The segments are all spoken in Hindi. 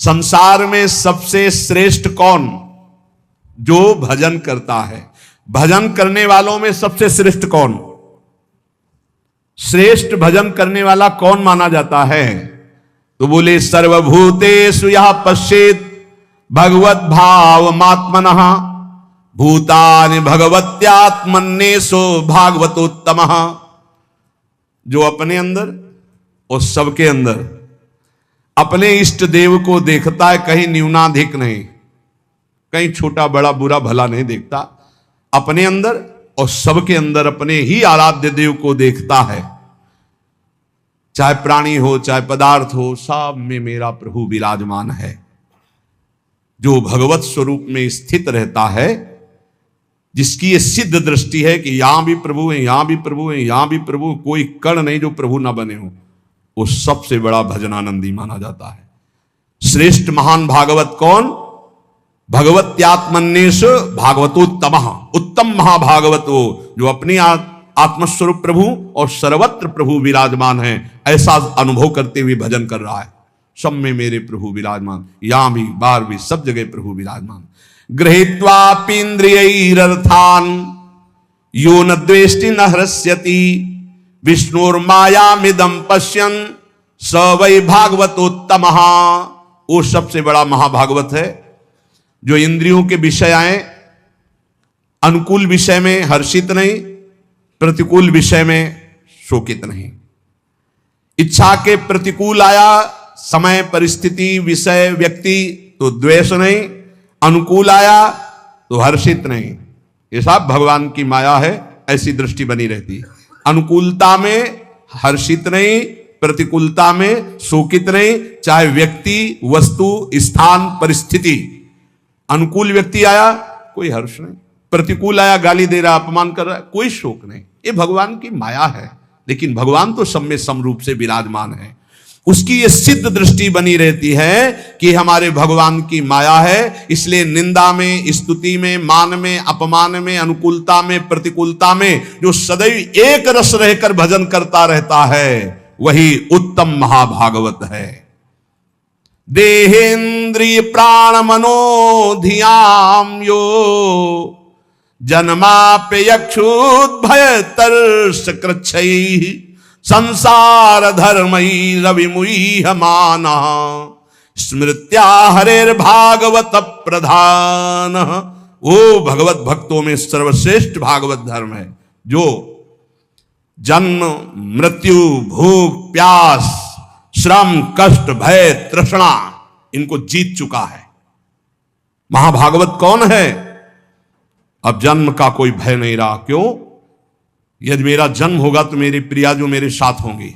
संसार में सबसे श्रेष्ठ कौन? जो भजन करता है। भजन करने वालों में सबसे श्रेष्ठ कौन? श्रेष्ठ भजन करने वाला कौन माना जाता है? तो बोले सर्वभूतेषु यः पश्येत् भगवत भावमात्मनः भूतानि भगवत्यात्मन्येषु भागवतोत्तमः। जो अपने अंदर और सबके अंदर अपने इष्ट देव को देखता है, कहीं न्यूनाधिक नहीं, कहीं छोटा बड़ा बुरा भला नहीं देखता, अपने अंदर और सबके अंदर अपने ही आराध्य देव को देखता है। चाहे प्राणी हो चाहे पदार्थ हो, सब में मेरा प्रभु विराजमान है। जो भगवत स्वरूप में स्थित रहता है, जिसकी ये सिद्ध दृष्टि है कि यहां भी प्रभु है, यहां भी प्रभु है, यहां भी प्रभु, कोई कण नहीं जो प्रभु ना बने हो, वो सबसे बड़ा भजनानंदी माना जाता है। श्रेष्ठ महान भागवत कौन? भगवत्यात्मन्येषु भागवतोत्तमः। उत्तम महाभागवत वो जो अपनी आत्मस्वरूप प्रभु और सर्वत्र प्रभु विराजमान है, ऐसा अनुभव करते हुए भजन कर रहा है। सब में मेरे प्रभु विराजमान, यहां भी बाहर भी सब जगह प्रभु विराजमान। गृहीत्वापीन्द्रियैरर्थान् यो न द्वेष्टि न हृष्यति विष्णुर्मायामिदं पश्यन् स वै भागवतोत्तमः। वो सबसे बड़ा महाभागवत है जो इंद्रियों के विषय आए, अनुकूल विषय में हर्षित नहीं, प्रतिकूल विषय में शोकित नहीं। इच्छा के प्रतिकूल आया समय परिस्थिति विषय व्यक्ति तो द्वेष नहीं, अनुकूल आया तो हर्षित नहीं। ये सब भगवान की माया है, ऐसी दृष्टि बनी रहती है। अनुकूलता में हर्षित नहीं, प्रतिकूलता में शोकित नहीं, चाहे व्यक्ति वस्तु स्थान परिस्थिति। अनुकूल व्यक्ति आया कोई हर्ष नहीं, प्रतिकूल आया गाली दे रहा अपमान कर रहा है, कोई शोक नहीं। ये भगवान की माया है, लेकिन भगवान तो सब में समरूप से विराजमान है। उसकी ये सिद्ध दृष्टि बनी रहती है कि हमारे भगवान की माया है, इसलिए निंदा में, स्तुति में, मान में, अपमान में, अनुकूलता में, प्रतिकूलता में जो सदैव एक रस रहकर भजन करता रहता है, वही उत्तम महाभागवत है। देहेन्द्रिय प्राण मनो धियाम यो जन्माप्ययक्षुद्भय तर्ष कृच्छैः संसार धर्मई रविमुह्यमाना स्मृत्या हरेर्भागवत प्रधान। वो भगवत भक्तों में सर्वश्रेष्ठ भागवत धर्म है जो जन्म मृत्यु भूख प्यास श्रम कष्ट भय तृष्णा इनको जीत चुका है। महाभागवत कौन है? अब जन्म का कोई भय नहीं रहा। क्यों? यदि मेरा जन्म होगा तो मेरी प्रिया जो मेरे साथ होंगी।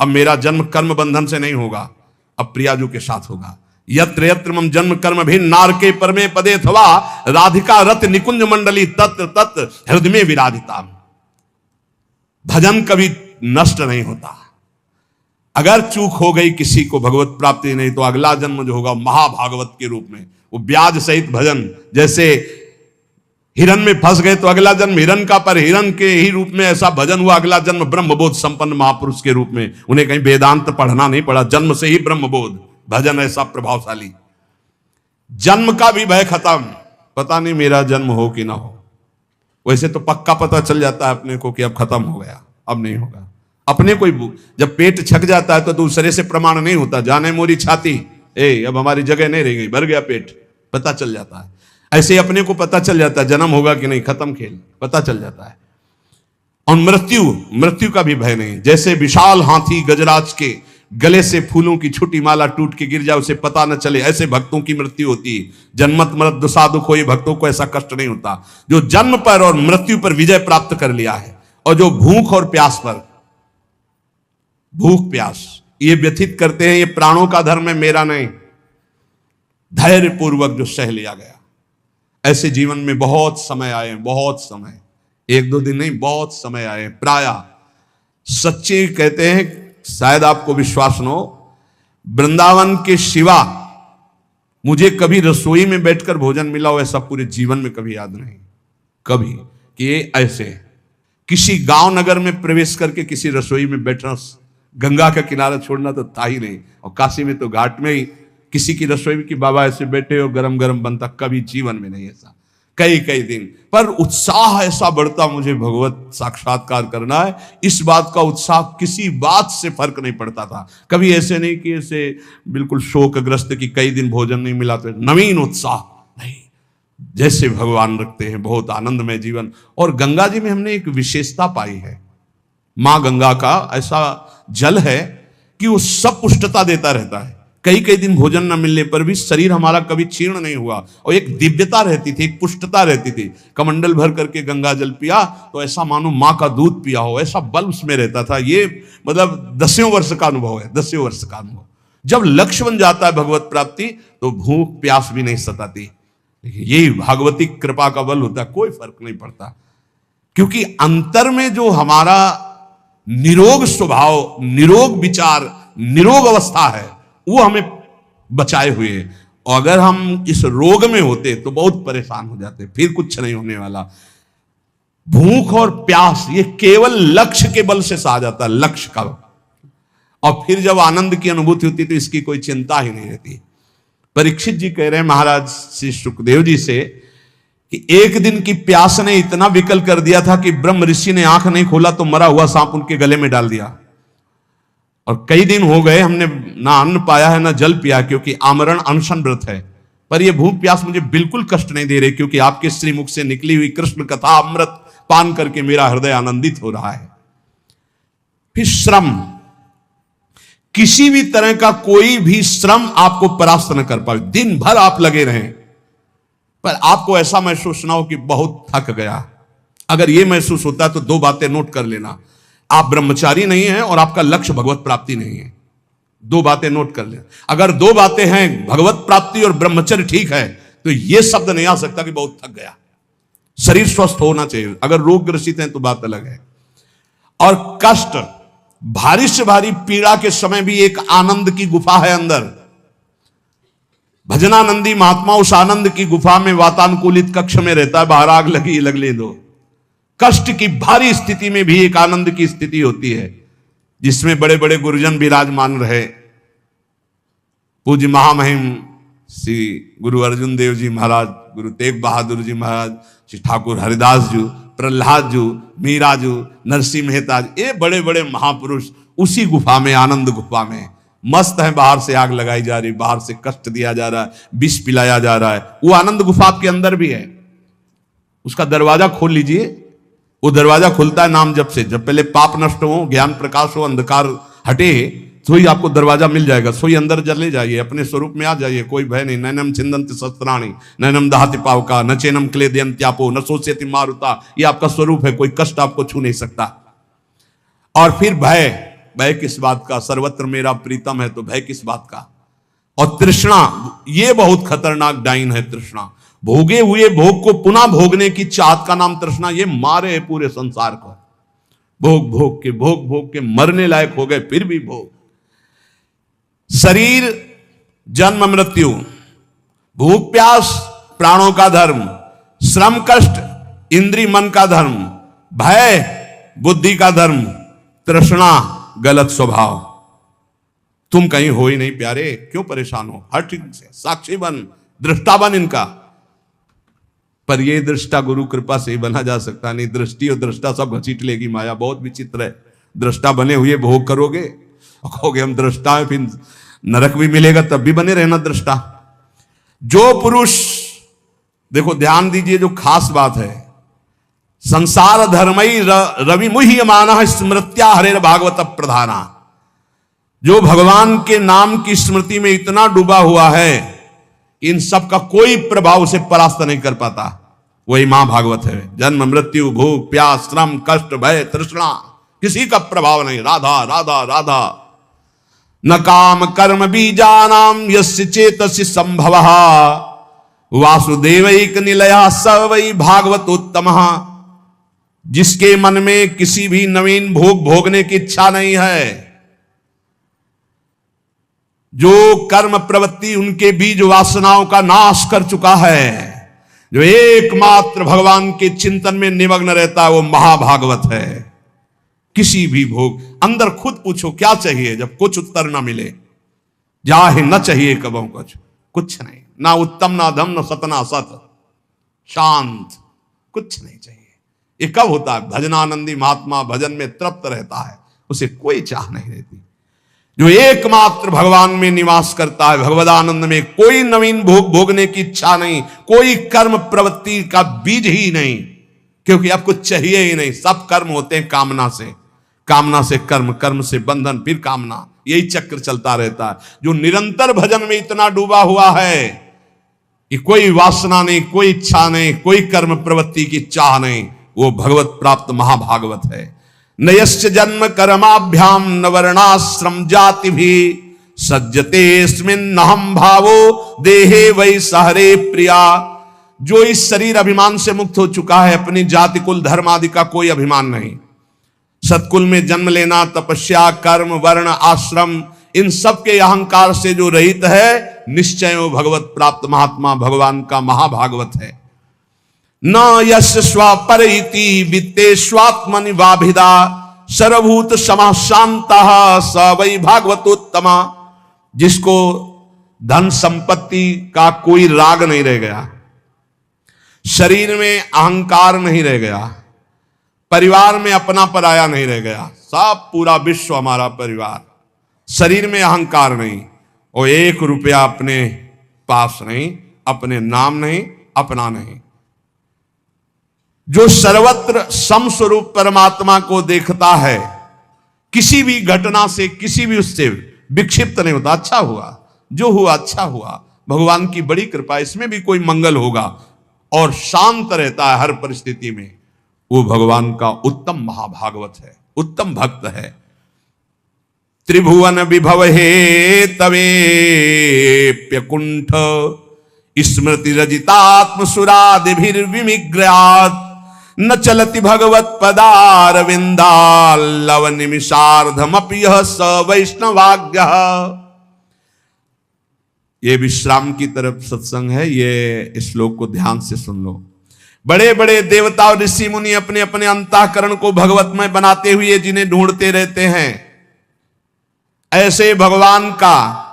अब मेरा जन्म कर्म बंधन से नहीं होगा, अब प्रिया जो के साथ होगा। यत्र यत्र मम जन्म कर्म भी नारके परमे पदे थवा राधिका रत निकुंज मंडली तत्र तत्र हृदय में विराधिता। भजन कभी नष्ट नहीं होता। अगर चूक हो गई किसी को भगवत प्राप्ति नहीं, तो अगला जन्म जो होगा महाभागवत के रूप में, वो ब्याज सहित भजन। जैसे हिरण में फंस गए तो अगला जन्म हिरण का, पर हिरण के ही रूप में ऐसा भजन हुआ। अगला जन्म ब्रह्मबोध संपन्न महापुरुष के रूप में। उन्हें कहीं वेदांत पढ़ना नहीं पड़ा, जन्म से ही ब्रह्मबोध। भजन ऐसा प्रभावशाली। जन्म का भी भय खत्म, पता नहीं मेरा जन्म हो कि ना हो। वैसे तो पक्का पता चल जाता है अपने को कि अब खत्म हो गया, अब नहीं होगा। अपने कोई जब पेट छक जाता है तो दूसरे से प्रमाण नहीं होता, जाने मोरी छाती, अब हमारी जगह नहीं रह गई, भर गया पेट, पता चल जाता है। ऐसे ही अपने को पता चल जाता है जन्म होगा कि नहीं, खत्म खेल, पता चल जाता है। और मृत्यु का भी भय नहीं। जैसे विशाल हाथी गजराज के गले से फूलों की छोटी माला टूट के गिर जाए, उसे पता न चले, ऐसे भक्तों की मृत्यु होती है। जन्मत मृत दुसादुख हो, भक्तों को ऐसा कष्ट नहीं होता। जो जन्म पर और मृत्यु पर विजय प्राप्त कर लिया है, और जो भूख और प्यास पर, भूख प्यास ये व्यथित करते हैं, ये प्राणों का धर्म है, मेरा नहीं। धैर्य पूर्वक जो सह लिया गया। ऐसे जीवन में बहुत समय आए, बहुत समय, एक दो दिन नहीं, बहुत समय आए। प्रायः सच्चे कहते हैं, शायद आपको विश्वास न हो, वृंदावन के सिवा मुझे कभी रसोई में बैठकर भोजन मिला हो ऐसा पूरे जीवन में कभी याद नहीं। कभी कि ये ऐसे किसी गांव नगर में प्रवेश करके किसी रसोई में बैठना, गंगा का किनारा छोड़ना तो था ही नहीं। और काशी में तो घाट में ही किसी की रसोई में कि बाबा ऐसे बैठे और गरम गरम बनता, कभी जीवन में नहीं ऐसा। कई कई दिन पर उत्साह ऐसा बढ़ता, मुझे भगवत साक्षात्कार करना है। इस बात का उत्साह किसी बात से फर्क नहीं पड़ता था। कभी ऐसे नहीं कि ऐसे बिल्कुल शोकग्रस्त कि कई दिन भोजन नहीं मिला तो नवीन उत्साह नहीं, जैसे भगवान रखते हैं बहुत आनंदमय जीवन। और गंगा जी में हमने एक विशेषता पाई है, मां गंगा का ऐसा जल है कि वो सब पुष्टता देता रहता है। कई कई दिन भोजन न मिलने पर भी शरीर हमारा कभी क्षीण नहीं हुआ, और एक दिव्यता रहती थी, एक पुष्टता रहती थी। कमंडल भर करके गंगा जल पिया तो ऐसा मानो मां का दूध पिया हो, ऐसा बल उसमें रहता था। ये मतलब 10वें वर्ष का अनुभव है, 10वें वर्ष का अनुभव। जब लक्ष्य बन जाता है भगवत प्राप्ति तो भूख प्यास भी नहीं सताती। यही भागवती कृपा का बल होता है, कोई फर्क नहीं पड़ता। क्योंकि अंतर में जो हमारा निरोग स्वभाव, निरोग विचार, निरोग अवस्था है, वो हमें बचाए हुए है। और अगर हम इस रोग में होते तो बहुत परेशान हो जाते, फिर कुछ नहीं होने वाला। भूख और प्यास ये केवल लक्ष्य के बल से सहा जाता है, लक्ष्य का। और फिर जब आनंद की अनुभूति होती तो इसकी कोई चिंता ही नहीं रहती। परीक्षित जी कह रहे हैं महाराज श्री सुखदेव जी से कि एक दिन की प्यास ने इतना विकल कर दिया था कि ब्रह्म ऋषि ने आंख नहीं खोला तो मरा हुआ सांप उनके गले में डाल दिया। और कई दिन हो गए हमने ना अन्न पाया है ना जल पिया, क्योंकि आमरण अनशन व्रत है। पर यह भूख प्यास मुझे बिल्कुल कष्ट नहीं दे रही, क्योंकि आपके श्रीमुख से निकली हुई कृष्ण कथा अमृत पान करके मेरा हृदय आनंदित हो रहा है। फिर श्रम, किसी भी तरह का कोई भी श्रम आपको परास्त न कर पाए। दिन भर आप लगे रहें पर आपको ऐसा महसूस ना हो कि बहुत थक गया। अगर यह महसूस होता है तो दो बातें नोट कर लेना, आप ब्रह्मचारी नहीं हैं और आपका लक्ष्य भगवत प्राप्ति नहीं है। दो बातें नोट कर लें। अगर दो बातें हैं, भगवत प्राप्ति और ब्रह्मचर्य ठीक है, तो यह शब्द नहीं आ सकता कि बहुत थक गया। शरीर स्वस्थ होना चाहिए, अगर रोग ग्रसित हैं तो बात अलग है। और कष्ट, भारी से भारी पीड़ा के समय भी एक आनंद की गुफा है अंदर। भजनानंदी महात्मा उस आनंद की गुफा में वातानुकूलित कक्ष में रहता है, बाहर आग लगी लगने दो। कष्ट की भारी स्थिति में भी एक आनंद की स्थिति होती है, जिसमें बड़े बड़े गुरुजन विराजमान रहे। पूज्य महामहिम श्री गुरु अर्जुन देव जी महाराज, गुरु तेग बहादुर जी महाराज, श्री ठाकुर हरिदास जी, प्रहलाद जी, मीरा जी, नरसिंह मेहता जी, ये बड़े बड़े महापुरुष उसी गुफा में, आनंद गुफा में मस्त है। बाहर से आग लगाई जा रही, बाहर से कष्ट दिया जा रहा है, विष पिलाया जा रहा है, वो आनंद गुफा आपके अंदर भी है। उसका दरवाजा खोल लीजिए, वो दरवाजा खुलता है नाम जप से। जब पहले पाप नष्ट हो, ज्ञान प्रकाश हो, अंधकार हटे, तो ही आपको दरवाजा मिल जाएगा। सोई अंदर चले जाइए, अपने स्वरूप में आ जाइए, कोई भय नहीं। नैनम छिंदन्ति शस्त्राणि नैनम दहति पावका न चैनम क्लेदयन्त्यापो न शोष्यति मारुता। ये आपका स्वरूप है, कोई कष्ट आपको छू नहीं सकता। और फिर भय, भय किस बात का? सर्वत्र मेरा प्रीतम है, तो भय किस बात का? और तृष्णा, ये बहुत खतरनाक डाइन है तृष्णा। भोगे हुए भोग को पुनः भोगने की चाहत का नाम तृष्णा। ये मारे है पूरे संसार को, भोग भोग के मरने लायक हो गए, फिर भी भोग। शरीर जन्म मृत्यु, भूख प्यास प्राणों का धर्म, श्रम कष्ट इंद्री मन का धर्म, भय बुद्धि का धर्म, तृष्णा गलत स्वभाव। तुम कहीं हो ही नहीं प्यारे, क्यों परेशान हो? हर चीज से साक्षी बन, दृष्टा बन इनका। पर ये दृष्टा गुरु कृपा से ही बना जा सकता नहीं। दृष्टि और दृष्टा सब घसीट लेगी माया, बहुत विचित्र है। दृष्टा बने हुए भोग करोगे और कहोगे हम दृष्टा है, फिर नरक भी मिलेगा तब भी बने रहना दृष्टा। जो पुरुष, देखो ध्यान दीजिए, जो खास बात है, संसार धर्मई रवि मुह्यमानः स्मृत्या हरेर भागवत प्रधाना। जो भगवान के नाम की स्मृति में इतना डूबा हुआ है, इन सब का कोई प्रभाव उसे परास्त नहीं कर पाता, वही मां भागवत है। जन्म मृत्यु भूख प्यास श्रम कष्ट भय तृष्णा, किसी का प्रभाव नहीं। राधा राधा राधा। न काम कर्म बीजानाम यस्य चेतसि संभवः वासुदेवैक निलयः स वै भागवतोत्तमः। जिसके मन में किसी भी नवीन भोग भोगने की इच्छा नहीं है, जो कर्म प्रवृत्ति उनके बीज वासनाओं का नाश कर चुका है, जो एकमात्र भगवान के चिंतन में निमग्न रहता है, वो महाभागवत है। किसी भी भोग, अंदर खुद पूछो क्या चाहिए, जब कुछ उत्तर ना मिले जाहे न चाहिए कबों कुछ नहीं, ना उत्तम ना धम न सत ना सत, शांत, कुछ नहीं चाहिए। ये कब होता है? भजनानंदी महात्मा भजन में तृप्त रहता है, उसे कोई चाह नहीं रहती। जो एकमात्र भगवान में निवास करता है, भगवदानंद में, कोई नवीन भोग भोगने की इच्छा नहीं, कोई कर्म प्रवृत्ति का बीज ही नहीं, क्योंकि अब कुछ चाहिए ही नहीं। सब कर्म होते हैं कामना से, कामना से कर्म, कर्म से बंधन, फिर कामना, यही चक्र चलता रहता है। जो निरंतर भजन में इतना डूबा हुआ है कि कोई वासना नहीं, कोई इच्छा नहीं, कोई कर्म प्रवृत्ति की चाह नहीं, वो भगवत प्राप्त महाभागवत है। नयश्च जन्म कर्माभ्याम न वर्णाश्रम जाति भी सज्जते स्मिन्नहम भावो देहे वै सहरे प्रिया। जो इस शरीर अभिमान से मुक्त हो चुका है, अपनी जाति कुल धर्म आदि का कोई अभिमान नहीं, सत्कुल में जन्म लेना, तपस्या, कर्म, वर्ण, आश्रम, इन सब के अहंकार से जो रहित है, निश्चय वो भगवत प्राप्त महात्मा भगवान का महाभागवत है। न यश स्वपर इति वित्ते स्वात्मनि वाभिदा सर्वभूत समा शांतः स वै भागवतोत्तमा। जिसको धन संपत्ति का कोई राग नहीं रह गया, शरीर में अहंकार नहीं रह गया, परिवार में अपना पराया नहीं रह गया, सब पूरा विश्व हमारा परिवार, शरीर में अहंकार नहीं, और 1 रुपया अपने पास नहीं, अपने नाम नहीं, अपना नहीं, जो सर्वत्र समस्वरूप परमात्मा को देखता है, किसी भी घटना से, किसी भी उससे विक्षिप्त नहीं होता। अच्छा हुआ, जो हुआ अच्छा हुआ, भगवान की बड़ी कृपा, इसमें भी कोई मंगल होगा, और शांत रहता है हर परिस्थिति में, वो भगवान का उत्तम महाभागवत है, उत्तम भक्त है। त्रिभुवन विभव हे तवेप्यकुंठ स्मृति रजितात्म सुरादिभिर्विमिग्रयात् न चलति भगवत पदारविंदाल्लव निमिषार्धमपि यः स वैष्णवाज्ञः। ये विश्राम की तरफ सत्संग है, ये श्लोक को ध्यान से सुन लो। बड़े बड़े देवता और ऋषि मुनि अपने अपने अंतःकरण को भगवतमय बनाते हुए जिन्हें ढूंढते रहते हैं, ऐसे भगवान का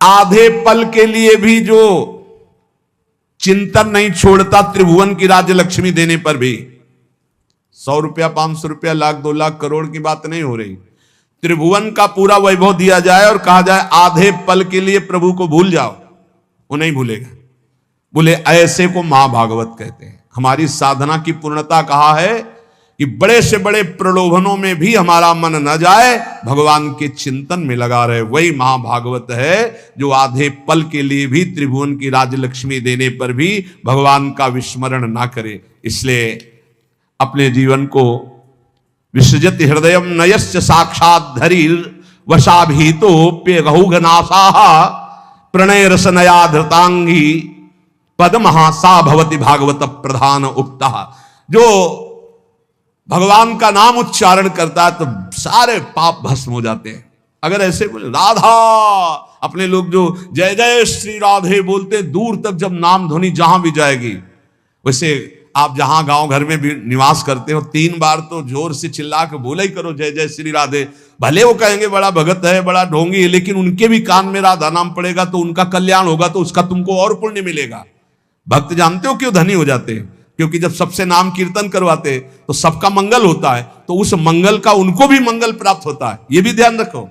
आधे पल के लिए भी जो चिंतन नहीं छोड़ता, त्रिभुवन की राज्य लक्ष्मी देने पर भी, 100 रुपया, 500 रुपया, लाख, 2 लाख, करोड़ की बात नहीं हो रही, त्रिभुवन का पूरा वैभव दिया जाए और कहा जाए आधे पल के लिए प्रभु को भूल जाओ, वो नहीं भूलेगा। बोले ऐसे को महाभागवत कहते हैं। हमारी साधना की पूर्णता कहा है कि बड़े से बड़े प्रलोभनों में भी हमारा मन न जाए, भगवान के चिंतन में लगा रहे, वही महाभागवत है। जो आधे पल के लिए भी त्रिभुवन की राजलक्ष्मी देने पर भी भगवान का विस्मरण ना करे। इसलिए अपने जीवन को विसृजत हृदयम नयश्च साक्षात धरीर वशाभीतोप्यगहुघनासाः प्रणय रसनया धृतांगी पद्महा सा भवति भागवत प्रधान उक्तः। जो भगवान का नाम उच्चारण करता है तो सारे पाप भस्म हो जाते हैं। अगर ऐसे बोले राधा, अपने लोग जो जय जय श्री राधे बोलते, दूर तक जब नाम ध्वनि जहां भी जाएगी, वैसे आप जहां गांव घर में भी निवास करते हो, 3 बार तो जोर से चिल्ला के बोला ही करो जय जय श्री राधे। भले वो कहेंगे बड़ा भगत है, बड़ा ढोंगी है, लेकिन उनके भी कान में राधा नाम पड़ेगा तो उनका कल्याण होगा, तो उसका तुमको और पुण्य मिलेगा। भक्त जानते हो क्यों धनी हो जाते हैं? क्योंकि जब सबसे नाम कीर्तन करवाते तो सबका मंगल होता है, तो उस मंगल का उनको भी मंगल प्राप्त होता है। ये भी ध्यान रखो।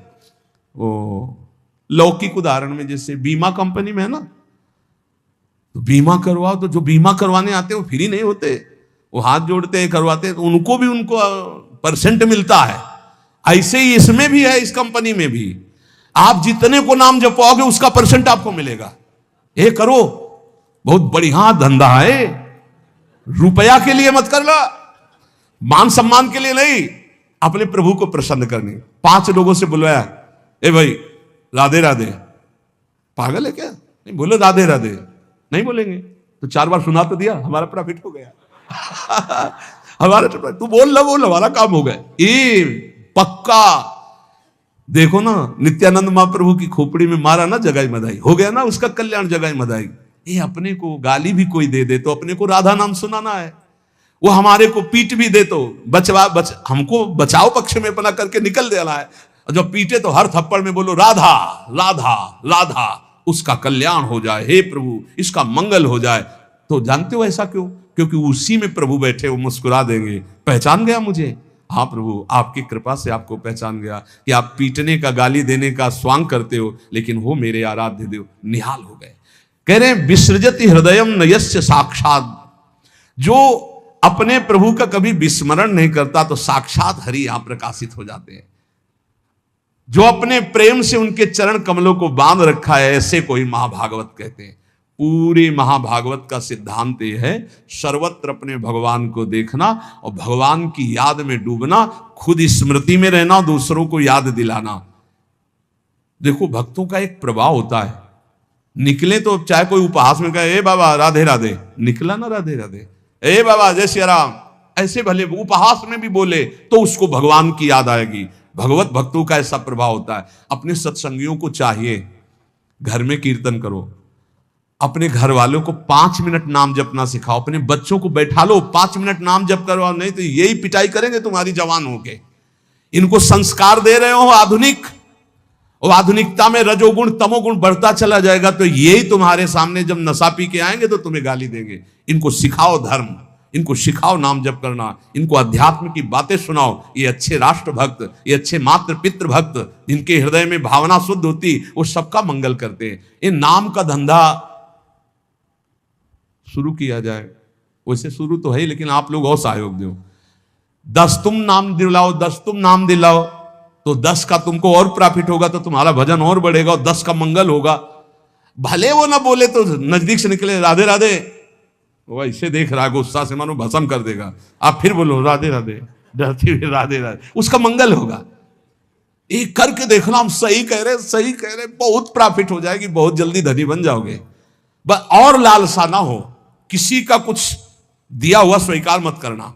ओ लौकिक उदाहरण में जैसे बीमा कंपनी में है ना, तो बीमा करवाओ, तो जो बीमा करवाने आते हैं वो फ्री नहीं होते, वो हाथ जोड़ते हैं, करवाते हैं, तो उनको भी उनको परसेंट मिलता है। ऐसे ही इसमें भी है, इस कंपनी में भी आप जितने को नाम जपाओगे उसका परसेंट आपको मिलेगा। ये करो, बहुत बढ़िया धंधा है, रुपया के लिए मत कर लो, मान सम्मान के लिए नहीं, अपने प्रभु को प्रसन्न करने। 5 लोगों से बुलवाया, ए भाई राधे राधे, पागल है क्या? नहीं बोलो राधे राधे, नहीं बोलेंगे तो 4 बार सुना तो दिया, हमारा प्रॉफिट हो गया। हमारा तू बोल हमारा काम हो गया। ये पक्का देखो ना, नित्यानंद महाप्रभु की खोपड़ी में मारा ना जगाई मदाई, हो गया ना उसका कल्याण जगाई मदाई। ये अपने को गाली भी कोई दे दे तो अपने को राधा नाम सुनाना है, वो हमारे को पीट भी दे तो हमको बचाव पक्ष में अपना करके निकल देना है। और जब पीटे तो हर थप्पड़ में बोलो राधा राधा राधा, उसका कल्याण हो जाए, हे प्रभु इसका मंगल हो जाए। तो जानते हो ऐसा क्यों? क्योंकि उसी में प्रभु बैठे, वो मुस्कुरा देंगे, पहचान गया मुझे? हाँ प्रभु, आपकी कृपा से आपको पहचान गया कि आप पीटने का, गाली देने का स्वांग करते हो, लेकिन वो मेरे आराध्य देव निहाल हो गए। कह रहे हैं विसृजति हृदयम नयस्य साक्षात, जो अपने प्रभु का कभी विस्मरण नहीं करता तो साक्षात हरि यहां प्रकाशित हो जाते हैं। जो अपने प्रेम से उनके चरण कमलों को बांध रखा है, ऐसे कोई महाभागवत कहते हैं। पूरे महाभागवत का सिद्धांत यह है, सर्वत्र अपने भगवान को देखना और भगवान की याद में डूबना, खुद स्मृति में रहना, दूसरों को याद दिलाना। देखो भक्तों का एक प्रभाव होता है, निकले तो चाहे कोई उपहास में कहे ए बाबा राधे राधे, निकला ना राधे राधे, ए बाबा जय श्री राम, ऐसे भले उपहास में भी बोले तो उसको भगवान की याद आएगी। भगवत भक्तों का ऐसा प्रभाव होता है। अपने सत्संगियों को चाहिए घर में कीर्तन करो, अपने घर वालों को 5 मिनट नाम जपना सिखाओ, अपने बच्चों को बैठा लो 5 मिनट नाम जप करो, नहीं तो यही पिटाई करेंगे तुम्हारी जवान होके। इनको संस्कार दे रहे हो आधुनिक, और आधुनिकता में रजोगुण तमोगुण बढ़ता चला जाएगा, तो यही तुम्हारे सामने जब नशा पी के आएंगे तो तुम्हें गाली देंगे। इनको सिखाओ धर्म, इनको सिखाओ नाम जप करना, इनको अध्यात्म की बातें सुनाओ। ये अच्छे राष्ट्र भक्त, ये अच्छे मातृ पितृ भक्त, जिनके हृदय में भावना शुद्ध होती, वो सबका मंगल करते हैं। ये नाम का धंधा शुरू किया जाए, वैसे शुरू तो है, लेकिन आप लोग और सहयोग दो। 10 तुम नाम दिलाओ, 10 तुम नाम दिलाओ, तो 10 का तुमको और प्रॉफिट होगा, तो तुम्हारा भजन और बढ़ेगा और 10 का मंगल होगा। भले वो ना बोले तो नजदीक से निकले राधे राधे, वो ऐसे देख रहा है गुस्सा से मानो भस्म कर देगा, आप फिर बोलो राधे राधे, डरती हुई राधे राधे, उसका मंगल होगा। एक करके देखना, हम सही कह रहे, सही कह रहे, बहुत प्रॉफिट हो जाएगी, बहुत जल्दी धनी बन जाओगे। बस और लालसा ना हो, किसी का कुछ दिया हुआ स्वीकार मत करना,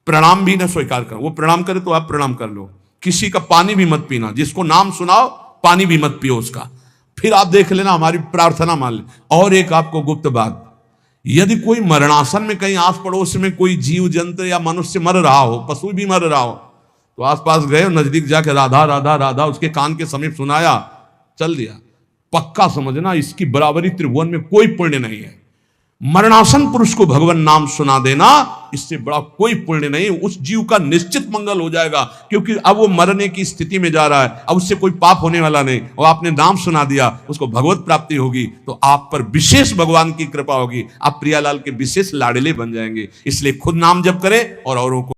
प्रणाम भी ना स्वीकार कर, वो प्रणाम करे तो आप प्रणाम कर लो। किसी का पानी भी मत पीना, जिसको नाम सुनाओ पानी भी मत पियो उसका, फिर आप देख लेना हमारी प्रार्थना मान ले। और एक आपको गुप्त बात, यदि कोई मरणासन में कहीं आस पड़ोस में कोई जीव जंतु या मनुष्य मर रहा हो, पशु भी मर रहा हो, तो आसपास गए नजदीक जाके राधा राधा राधा उसके कान के समीप सुनाया, चल दिया, पक्का समझना इसकी बराबरी त्रिभुवन में कोई पुण्य नहीं है। मरणासन पुरुष को भगवान नाम सुना देना, इससे बड़ा कोई पुण्य नहीं। उस जीव का निश्चित मंगल हो जाएगा, क्योंकि अब वो मरने की स्थिति में जा रहा है, अब उससे कोई पाप होने वाला नहीं, और आपने नाम सुना दिया, उसको भगवत प्राप्ति होगी, तो आप पर विशेष भगवान की कृपा होगी, आप प्रियालाल के विशेष लाडले बन जाएंगे। इसलिए खुद नाम जप करें और औरों को